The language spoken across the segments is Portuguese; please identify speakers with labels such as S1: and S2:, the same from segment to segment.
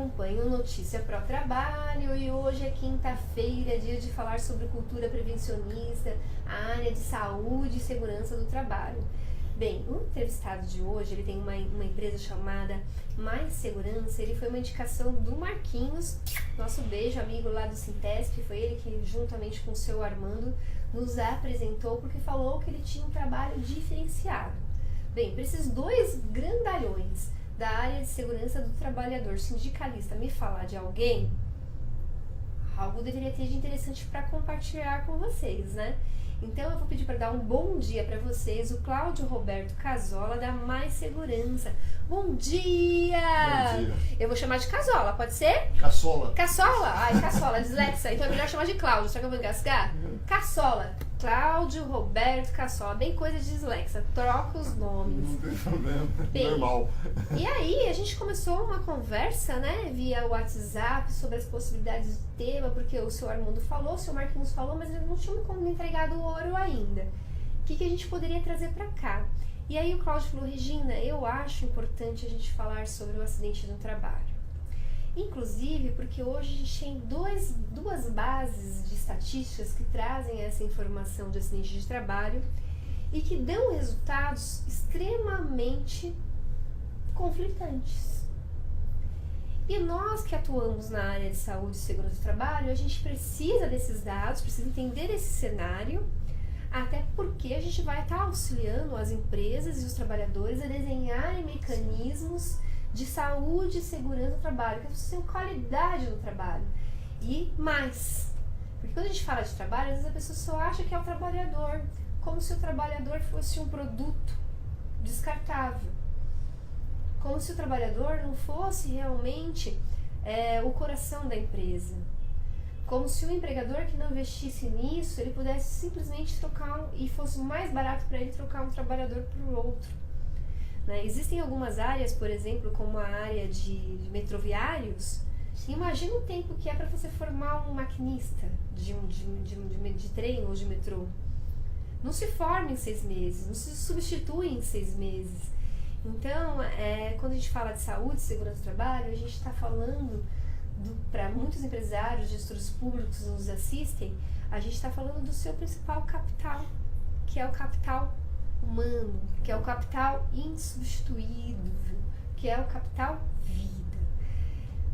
S1: acompanham Notícia Pro Trabalho e hoje é quinta-feira, dia de falar sobre cultura prevencionista, a área de saúde e segurança do trabalho. Bem, o entrevistado de hoje, ele tem uma empresa chamada Mais Segurança, ele foi uma indicação do Marquinhos, nosso beijo, amigo lá do Sintesp, foi ele que juntamente com o seu Armando nos apresentou porque falou que ele tinha um trabalho diferenciado. Bem, para esses dois grandalhões da área de segurança do trabalhador sindicalista me falar de alguém, algo deveria ter de interessante para compartilhar com vocês, né? Então eu vou pedir para dar um bom dia para vocês, o Cláudio Roberto Casola da Mais Segurança. Bom dia!
S2: Bom dia!
S1: Eu vou chamar de Casola, pode ser?
S2: Caçola.
S1: Caçola? Ai, Caçola, dislexia. Então é melhor chamar de Cláudio, será que eu vou engasgar? Caçola. Cláudio Roberto Caçola, bem coisa de dislexia, troca os nomes.
S2: Não tem problema,
S1: Bem,
S2: normal.
S1: E aí a gente começou uma conversa, né, via WhatsApp sobre as possibilidades do tema, porque o seu Armando falou, o seu Marquinhos falou, mas ele não tinha me entregado o ouro ainda. O que a gente poderia trazer para cá? E aí o Cláudio falou, Regina, eu acho importante a gente falar sobre o acidente no trabalho. Inclusive porque hoje a gente tem duas bases de estatísticas que trazem essa informação de acidente de trabalho e que dão resultados extremamente conflitantes. E nós que atuamos na área de saúde e segurança do trabalho, a gente precisa desses dados, precisa entender esse cenário, até porque a gente vai estar auxiliando as empresas e os trabalhadores a desenharem mecanismos de saúde e segurança do trabalho, que as pessoas tenham qualidade no trabalho. E mais, porque quando a gente fala de trabalho, às vezes a pessoa só acha que é o trabalhador, como se o trabalhador fosse um produto descartável. Como se o trabalhador não fosse realmente o coração da empresa. Como se o empregador que não investisse nisso, ele pudesse simplesmente trocar, e fosse mais barato para ele trocar um trabalhador por outro. Né? Existem algumas áreas, por exemplo, como a área de metroviários. Imagina o tempo que é para você formar um maquinista de trem ou de metrô. Não se forma em 6 meses, não se substitui em 6 meses. Então, quando a gente fala de saúde e segurança do trabalho, a gente está falando, para muitos empresários, gestores públicos que nos assistem, a gente está falando do seu principal capital, que é o capital humano, que é o capital insubstituível, que é o capital vida.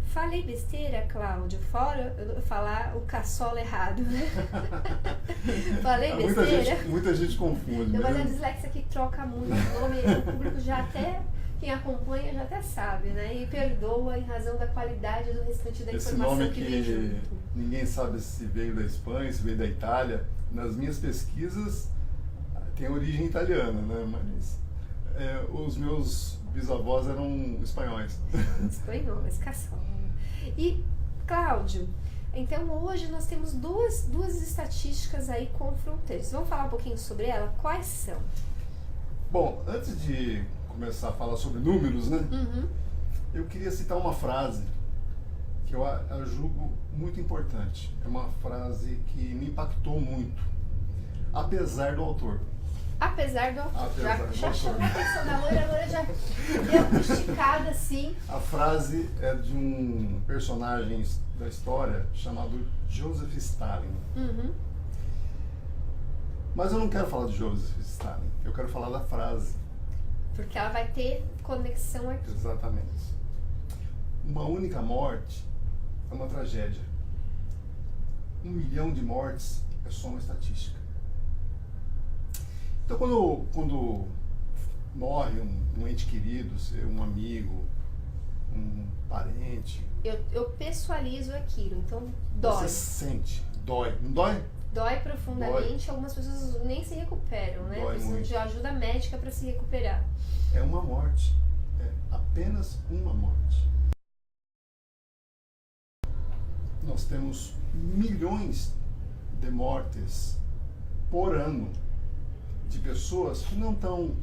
S1: Falei besteira, Cláudio? Fora eu falar o caçola errado, né? Falei besteira.
S2: Muita gente confunde.
S1: Mas a dislexia que troca muito o nome, o público já até, quem acompanha já até sabe, né? E perdoa em razão da qualidade do restante da
S2: Esse
S1: informação
S2: nome
S1: que vem junto.
S2: Ninguém sabe se veio da Espanha, se veio da Itália. Nas minhas pesquisas tem origem italiana, né? Mas os meus bisavós eram espanhóis.
S1: Espanhóis, caçola. E, Cláudio, então hoje nós temos duas estatísticas aí confrontantes. Vamos falar um pouquinho sobre ela? Quais são?
S2: Bom, antes de começar a falar sobre números, né?
S1: Uhum.
S2: Eu queria citar uma frase que eu julgo muito importante. É uma frase que me impactou muito, apesar do autor.
S1: Apesar do autor. Já chamou a atenção da loira, a loira já deu uma esticada assim.
S2: A frase é de um personagem da história chamado Joseph Stalin.
S1: Uhum.
S2: Mas eu não quero falar de Joseph Stalin, eu quero falar da frase.
S1: Porque ela vai ter conexão aqui.
S2: Exatamente. Uma única morte é uma tragédia. 1 milhão de mortes é só uma estatística. Então, quando morre um ente querido, um amigo, um parente...
S1: Eu pessoalizo aquilo, então dói.
S2: Você sente, dói. Não dói?
S1: Dói profundamente,
S2: Dói.
S1: Algumas pessoas nem se recuperam, né?
S2: Dói
S1: Precisam
S2: muito.
S1: de ajuda médica para se recuperar.
S2: É uma morte. É apenas uma morte. Nós temos milhões de mortes por ano de pessoas que não estão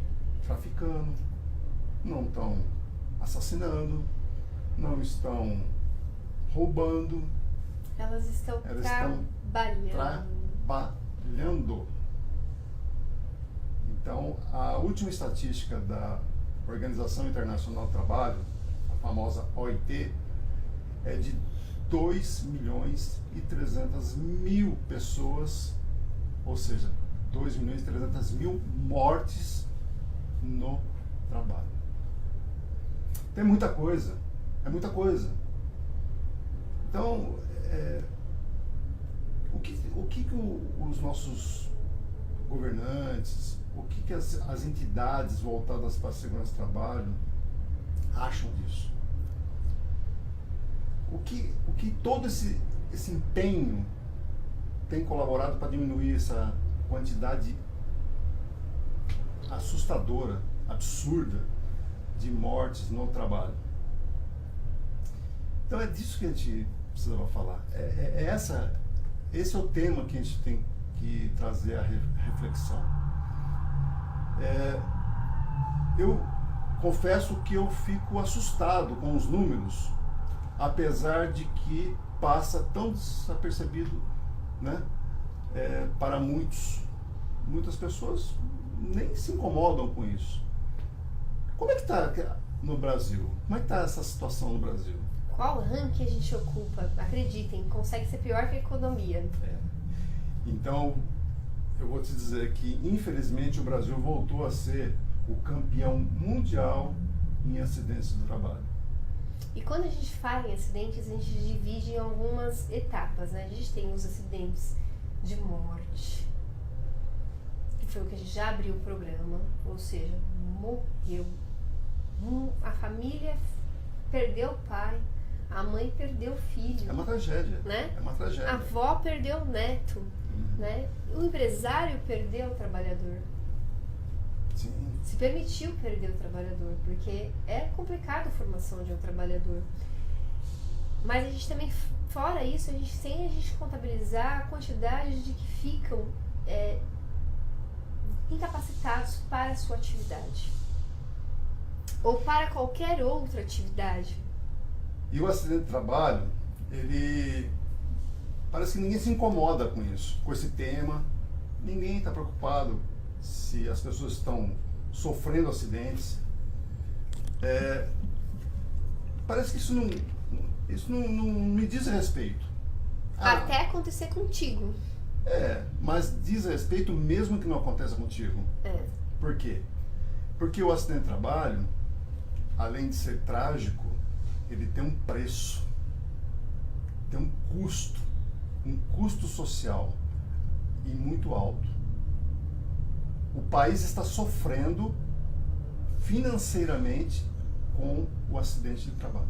S2: traficando, não estão assassinando, não estão roubando.
S1: Elas estão
S2: trabalhando. Então, a última estatística da Organização Internacional do Trabalho, a famosa OIT, é de 2.300.000 pessoas, ou seja, 2.300.000 mortes no trabalho. Tem muita coisa, é muita coisa. Então, o que os nossos governantes, o que as entidades voltadas para a segurança do trabalho acham disso? O que todo esse empenho tem colaborado para diminuir essa quantidade assustadora, absurda, de mortes no trabalho? Então é disso que a gente precisava falar. Esse é o tema que a gente tem que trazer a reflexão. Eu confesso que eu fico assustado com os números, apesar de que passa tão desapercebido, né? Para muitas pessoas nem se incomodam com isso. Como é que está no Brasil? Como é que está essa situação no Brasil?
S1: Qual ranking a gente ocupa? Acreditem, consegue ser pior que a economia.
S2: Então, eu vou te dizer que, infelizmente, o Brasil voltou a ser o campeão mundial em acidentes do trabalho.
S1: E quando a gente fala em acidentes, a gente divide em algumas etapas, né? A gente tem os acidentes de morte, que foi o que a gente já abriu o programa, ou seja, morreu. A família perdeu o pai, a mãe perdeu o filho.
S2: É uma tragédia,
S1: né?
S2: É uma tragédia.
S1: A avó perdeu o neto, né? O empresário perdeu o trabalhador.
S2: Sim.
S1: Se permitiu perder o trabalhador, porque é complicado a formação de um trabalhador. Mas a gente também, fora isso, sem a gente contabilizar a quantidade de que ficam incapacitados para a sua atividade. Ou para qualquer outra atividade.
S2: E o acidente de trabalho, ele parece que ninguém se incomoda com isso, com esse tema. Ninguém está preocupado se as pessoas estão sofrendo acidentes. Parece que isso não me diz respeito.
S1: Até acontecer contigo.
S2: Mas diz respeito mesmo que não aconteça contigo. Por quê? Porque o acidente de trabalho, além de ser trágico, ele tem um preço, tem um custo social e muito alto. O país está sofrendo financeiramente com o acidente de trabalho.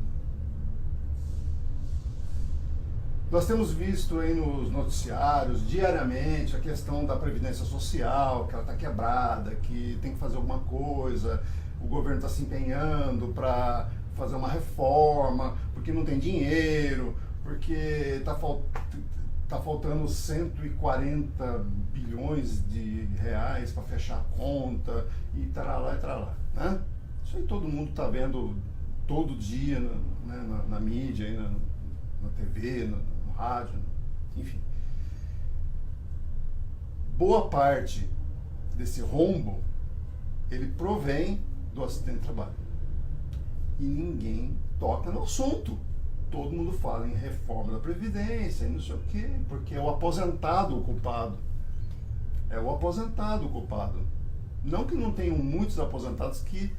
S2: Nós temos visto aí nos noticiários diariamente a questão da previdência social, que ela está quebrada, que tem que fazer alguma coisa, o governo está se empenhando para fazer uma reforma, porque não tem dinheiro, porque está faltando 140 bilhões de reais para fechar a conta, e tralá, né? Isso aí todo mundo está vendo todo dia, né, na mídia, aí na TV, no rádio, enfim. Boa parte desse rombo, ele provém do acidente de trabalho. E ninguém toca no assunto. Todo mundo fala em reforma da Previdência e não sei o quê, porque é o aposentado o culpado. É o aposentado o culpado. Não que não tenham muitos aposentados que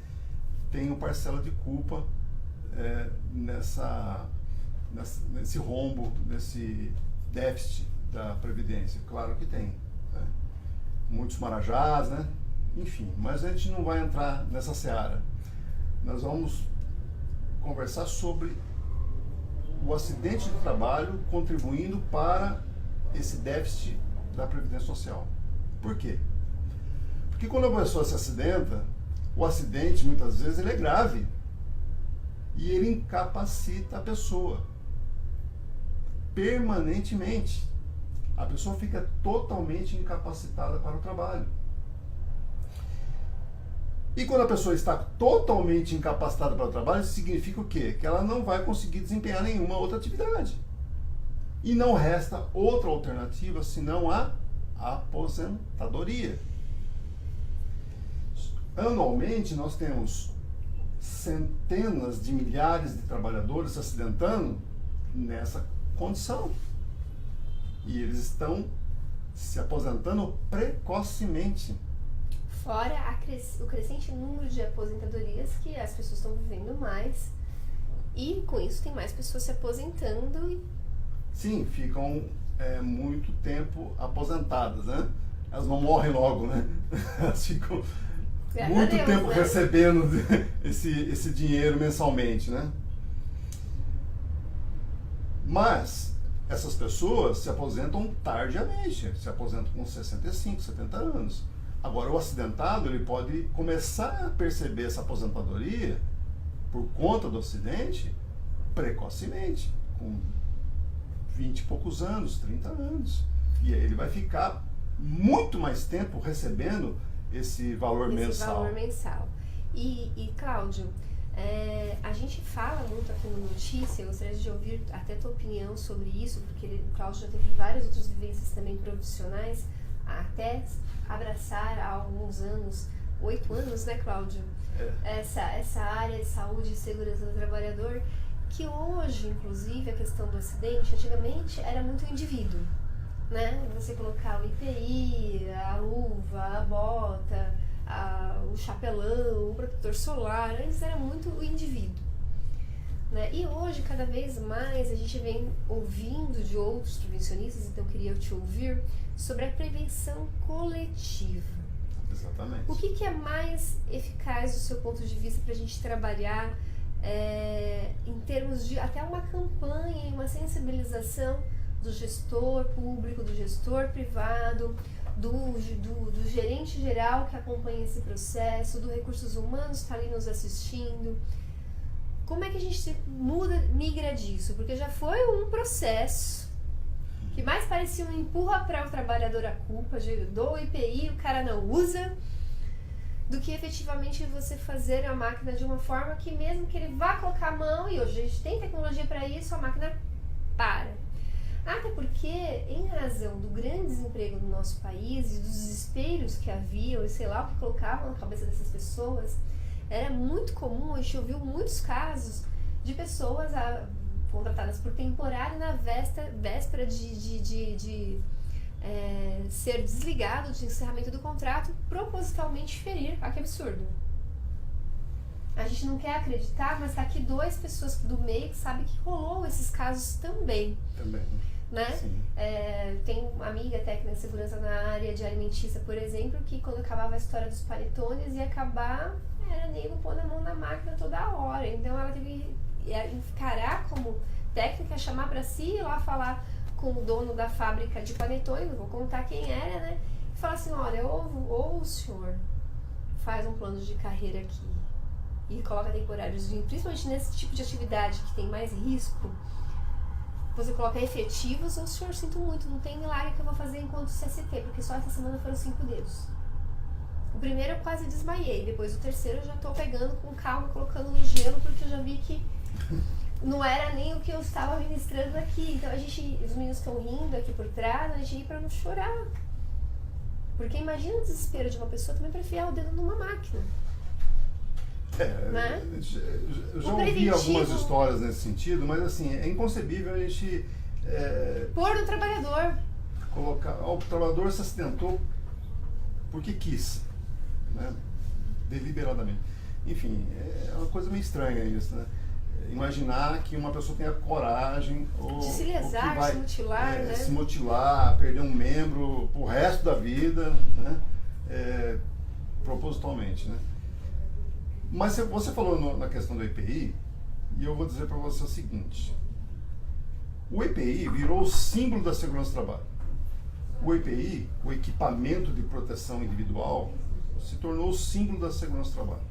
S2: tenham parcela de culpa nesse rombo, nesse déficit da Previdência. Claro que tem, né? Muitos marajás, né? Enfim, mas a gente não vai entrar nessa seara. Nós vamos conversar sobre o acidente de trabalho contribuindo para esse déficit da Previdência Social. Por quê? Porque quando a pessoa se acidenta, o acidente muitas vezes ele é grave e ele incapacita a pessoa permanentemente. A pessoa fica totalmente incapacitada para o trabalho. E quando a pessoa está totalmente incapacitada para o trabalho, isso significa o quê? Que ela não vai conseguir desempenhar nenhuma outra atividade. E não resta outra alternativa senão a aposentadoria. Anualmente nós temos centenas de milhares de trabalhadores se acidentando nessa condição. E eles estão se aposentando precocemente.
S1: Fora o crescente número de aposentadorias que as pessoas estão vivendo mais. E com isso tem mais pessoas se aposentando.
S2: Sim, ficam muito tempo aposentadas, né? Elas não morrem logo, né? Elas ficam muito tempo recebendo esse dinheiro mensalmente, né? Mas essas pessoas se aposentam tardiamente, se aposentam com 65, 70 anos. Agora, o acidentado, ele pode começar a perceber essa aposentadoria por conta do acidente precocemente, com 20 e poucos anos, 30 anos. E aí ele vai ficar muito mais tempo recebendo esse valor mensal.
S1: E Cláudio, a gente fala muito aqui no Notícia, eu gostaria de ouvir até a tua opinião sobre isso, porque o Cláudio já teve várias outras vivências também profissionais, até abraçar há alguns anos, 8 anos, né, Cláudio? Essa área de saúde e segurança do trabalhador, que hoje, inclusive, a questão do acidente, antigamente era muito o indivíduo, né? Você colocar o IPI, a luva, a bota, o chapelão, o protetor solar, antes era muito o indivíduo, né? E hoje, cada vez mais, a gente vem ouvindo de outros prevencionistas, então eu queria te ouvir, sobre a prevenção coletiva.
S2: Exatamente.
S1: O que é mais eficaz do seu ponto de vista para a gente trabalhar em termos de até uma campanha, uma sensibilização do gestor público, do gestor privado, do gerente geral que acompanha esse processo, do recursos humanos que está ali nos assistindo? Como é que a gente migra disso? Porque já foi um processo que mais parecia um empurra para o trabalhador a culpa, dou o IPI, o cara não usa, do que efetivamente você fazer a máquina de uma forma que mesmo que ele vá colocar a mão, e hoje a gente tem tecnologia para isso, a máquina para. Até porque, em razão do grande desemprego no nosso país e dos desesperos que haviam, e sei lá o que colocavam na cabeça dessas pessoas, era muito comum, a gente ouviu muitos casos de pessoas contratadas por temporário na véspera de ser desligado de encerramento do contrato, propositalmente ferir. Ah, que absurdo. A gente não quer acreditar, mas tá aqui 2 pessoas do meio que sabem que rolou esses casos também. Né? Tem uma amiga técnica de segurança na área de alimentícia, por exemplo, que quando acabava a história dos panetones ia acabar, era nego pondo a mão na máquina toda hora. Então ela teve que encarar como técnica, chamar para si, ir lá falar com o dono da fábrica de panetone, não vou contar quem era, né? E falar assim, olha, ou o senhor faz um plano de carreira aqui e coloca temporários, principalmente nesse tipo de atividade que tem mais risco, você coloca efetivos, ou o senhor, sinto muito, não tem milagre que eu vou fazer enquanto CST, porque só essa semana foram 5 dedos. O primeiro eu quase desmaiei, depois o terceiro eu já tô pegando com calma, colocando no gelo, porque eu já vi que não era nem o que eu estava ministrando aqui. Então os meninos estão rindo aqui por trás, a gente ri pra não chorar. Porque imagina o desespero de uma pessoa também para enfiar o dedo numa máquina. Né?
S2: Eu já ouvi algumas histórias nesse sentido, mas assim, é inconcebível a gente
S1: pôr no trabalhador.
S2: O trabalhador se acidentou porque quis, né? Deliberadamente. Enfim, é uma coisa meio estranha isso, né? Imaginar que uma pessoa tenha coragem
S1: de se lesar, se mutilar, né?
S2: Se mutilar, perder um membro pro resto da vida, né? Propositalmente, né? Mas você falou na questão do EPI, e eu vou dizer para você o seguinte: o EPI virou o símbolo da segurança do trabalho. O EPI, o equipamento de proteção individual, se tornou o símbolo da segurança do trabalho.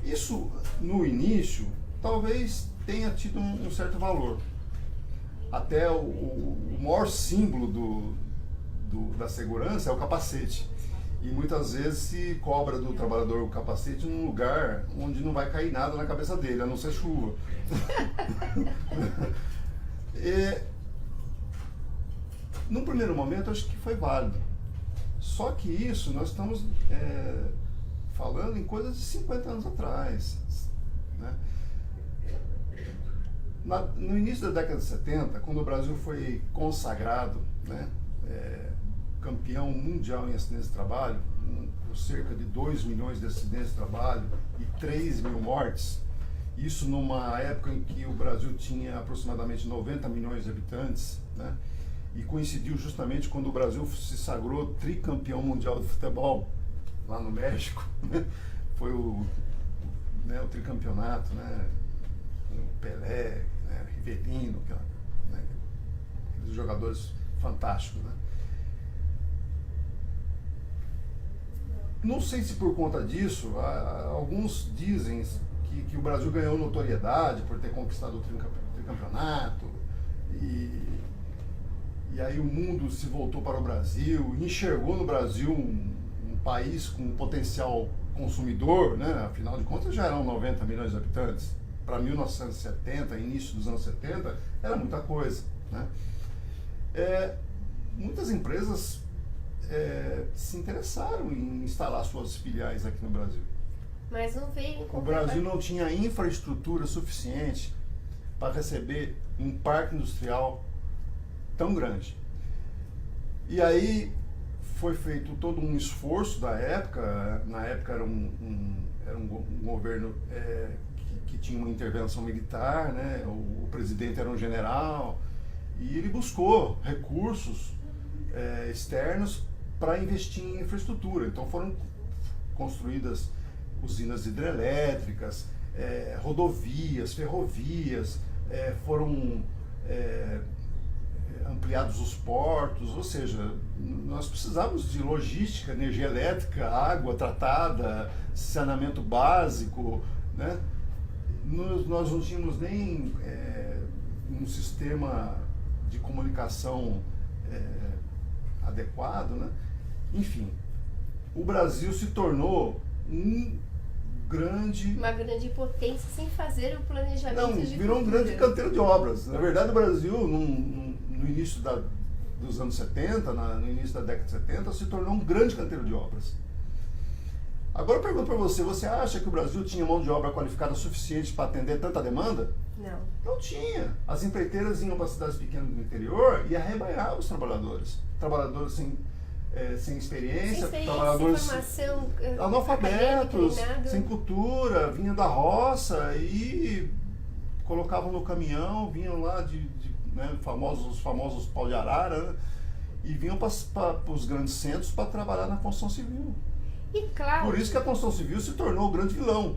S2: Isso, no início, talvez tenha tido um certo valor. Até o maior símbolo da segurança é o capacete. E muitas vezes se cobra do trabalhador o capacete num lugar onde não vai cair nada na cabeça dele, a não ser chuva. Num primeiro momento, acho que foi válido. Só que isso, nós estamos falando em coisas de 50 anos atrás. Né? No início da década de 70, quando o Brasil foi consagrado, né, campeão mundial em acidentes de trabalho, com cerca de 2 milhões de acidentes de trabalho e 3 mil mortes, isso numa época em que o Brasil tinha aproximadamente 90 milhões de habitantes, né, e coincidiu justamente quando o Brasil se sagrou tricampeão mundial de futebol, lá no México, né, foi o tricampeonato, né, o Pelé, né, Rivelino, né, aqueles jogadores fantásticos, né. Não sei se por conta disso, alguns dizem que o Brasil ganhou notoriedade por ter conquistado o tricampeonato, e aí o mundo se voltou para o Brasil, enxergou no Brasil um país com potencial consumidor, né? Afinal de contas já eram 90 milhões de habitantes. Para 1970, início dos anos 70, era muita coisa, né? Muitas empresas se interessaram em instalar suas filiais aqui no Brasil.
S1: Mas não veio.
S2: O Brasil não tinha infraestrutura suficiente para receber um parque industrial tão grande. E aí foi feito todo um esforço da época. Na época era um governo que tinha uma intervenção militar, né? O presidente era um general, e ele buscou recursos externos para investir em infraestrutura. Então foram construídas usinas hidrelétricas, rodovias, ferrovias, foram ampliados os portos, ou seja, nós precisávamos de logística, energia elétrica, água tratada, saneamento básico, né? Nós não tínhamos nem um sistema de comunicação adequado, né? Enfim, o Brasil se tornou uma grande
S1: potência sem fazer o planejamento.
S2: Não, virou um grande canteiro de obras. Na verdade, o Brasil, no início dos anos 70, no início da década de 70, se tornou um grande canteiro de obras. Agora eu pergunto para você, você acha que o Brasil tinha mão de obra qualificada suficiente para atender tanta demanda?
S1: Não.
S2: Não tinha. As empreiteiras iam para cidades pequenas do interior e arrebanhavam os trabalhadores. Trabalhadores sem experiência, trabalhadores
S1: formação,
S2: analfabetos, sem cultura, vinham da roça e colocavam no caminhão, vinham lá os famosos pau de arara, né, e vinham para os grandes centros para trabalhar na construção civil.
S1: E claro.
S2: Por isso que a construção civil se tornou o grande vilão,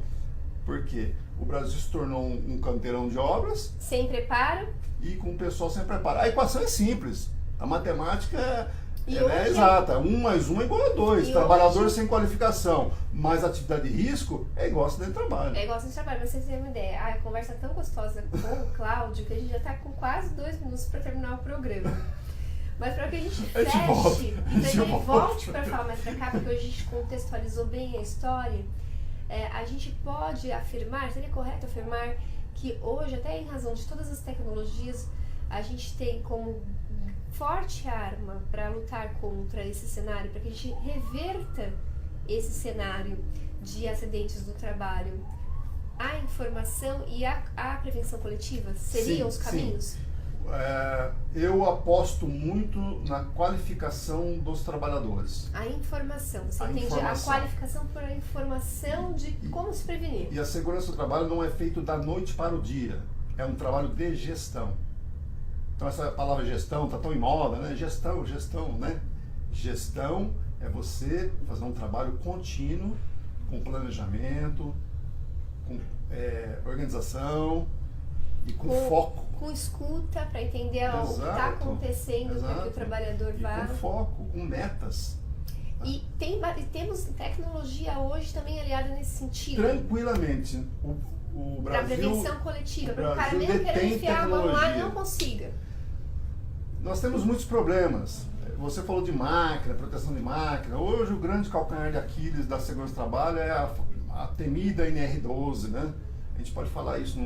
S2: porque o Brasil se tornou um canteirão de obras
S1: sem preparo
S2: e com o pessoal sem preparo. A equação é simples, a matemática é exata, 1 mais 1 é igual a 2, trabalhadores sem qualificação, mais atividade de risco é igual a acidente de trabalho.
S1: É igual a acidente de trabalho, pra vocês terem uma ideia. A conversa é tão gostosa com o Cláudio que a gente já está com quase 2 minutos para terminar o programa. Mas para que a gente feche, para que ele volte para falar mais para cá, porque hoje a gente contextualizou bem a história, a gente pode afirmar, seria correto afirmar, que hoje, até em razão de todas as tecnologias, a gente tem como forte arma para lutar contra esse cenário, para que a gente reverta esse cenário de acidentes do trabalho, a informação e a prevenção coletiva seriam os caminhos?
S2: Sim. Eu aposto muito na qualificação dos trabalhadores.
S1: A informação, você entende? A qualificação por a informação de como se prevenir.
S2: E a segurança do trabalho não é feito da noite para o dia, é um trabalho de gestão. Então essa palavra gestão está tão em moda, né? Gestão, né? Gestão é você fazer um trabalho contínuo, com planejamento, com organização e com foco.
S1: Com escuta para entender o que está acontecendo para que o trabalhador vá.
S2: Com foco, com metas.
S1: E temos tecnologia hoje também aliada nesse sentido.
S2: Tranquilamente. O Brasil,
S1: para prevenção coletiva, para o cara mesmo querendo enfiar a mão lá e não consiga.
S2: Nós temos muitos problemas. Você falou de máquina, proteção de máquina. Hoje o grande calcanhar de Aquiles da segurança do trabalho é a temida NR12, né? A gente pode falar isso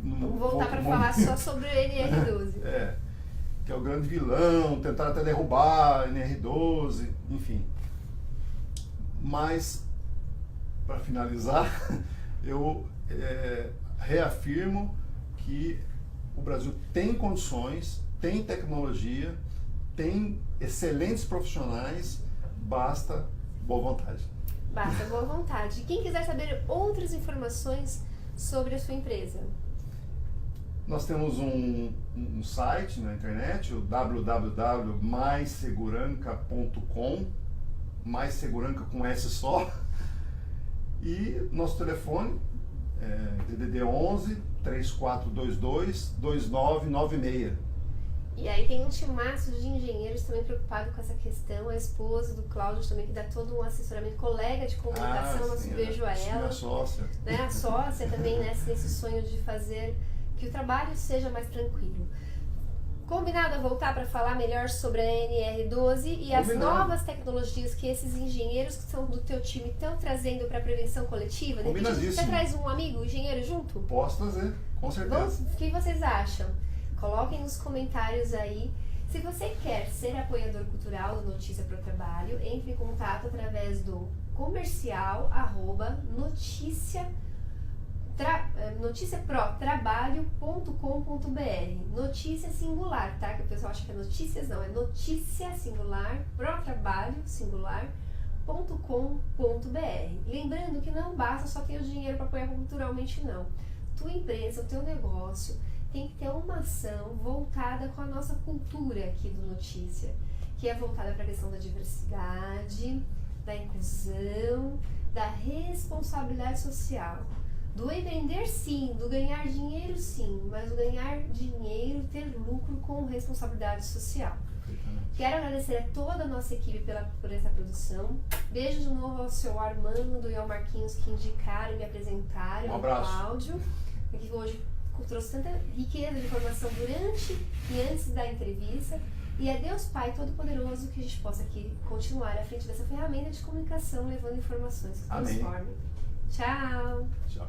S1: Vamos voltar para falar só sobre o NR12.
S2: Que é o grande vilão, tentaram até derrubar a NR12, enfim. Mas, para finalizar, eu reafirmo que o Brasil tem condições, tem tecnologia, tem excelentes profissionais, basta boa vontade.
S1: Basta boa vontade. E quem quiser saber outras informações sobre a sua empresa?
S2: Nós temos um site na internet, o www.maisseguranca.com, Mais Seguranca com S só, e nosso telefone é DDD 11 3422 2996.
S1: E aí tem um timaço de engenheiros também preocupado com essa questão, a esposa do Cláudio também, que dá todo um assessoramento, colega de comunicação, nosso beijo a ela.
S2: A sócia.
S1: Né? A sócia também, né, nesse sonho de fazer que o trabalho seja mais tranquilo. Combinado a voltar para falar melhor sobre a NR12 e as novas tecnologias que esses engenheiros que são do teu time estão trazendo para a prevenção coletiva? De repente você traz um amigo engenheiro junto?
S2: Posso trazer, com certeza.
S1: O que vocês acham? Coloquem nos comentários aí. Se você quer ser apoiador cultural do Notícia Pro Trabalho, entre em contato através do noticiaprotrabalho.com.br. Notícia singular, tá? Que o pessoal acha que é notícias, não, é notícia singular, protrabalho singular.com.br. Lembrando que não basta só ter o dinheiro para apoiar culturalmente, não. Tua empresa, o teu negócio tem que ter uma ação voltada com a nossa cultura aqui do Notícia, que é voltada para a questão da diversidade, da inclusão, da responsabilidade social, do empreender sim, do ganhar dinheiro sim, mas do ganhar dinheiro, ter lucro com responsabilidade social. Quero agradecer a toda a nossa equipe por essa produção. Beijo de novo ao seu Armando e ao Marquinhos que indicaram e me apresentaram.
S2: Um abraço.
S1: O áudio, que hoje trouxe tanta riqueza de informação durante e antes da entrevista. E é Deus Pai Todo-Poderoso que a gente possa aqui continuar à frente dessa ferramenta de comunicação, levando informações que transformem. Tchau!
S2: Tchau!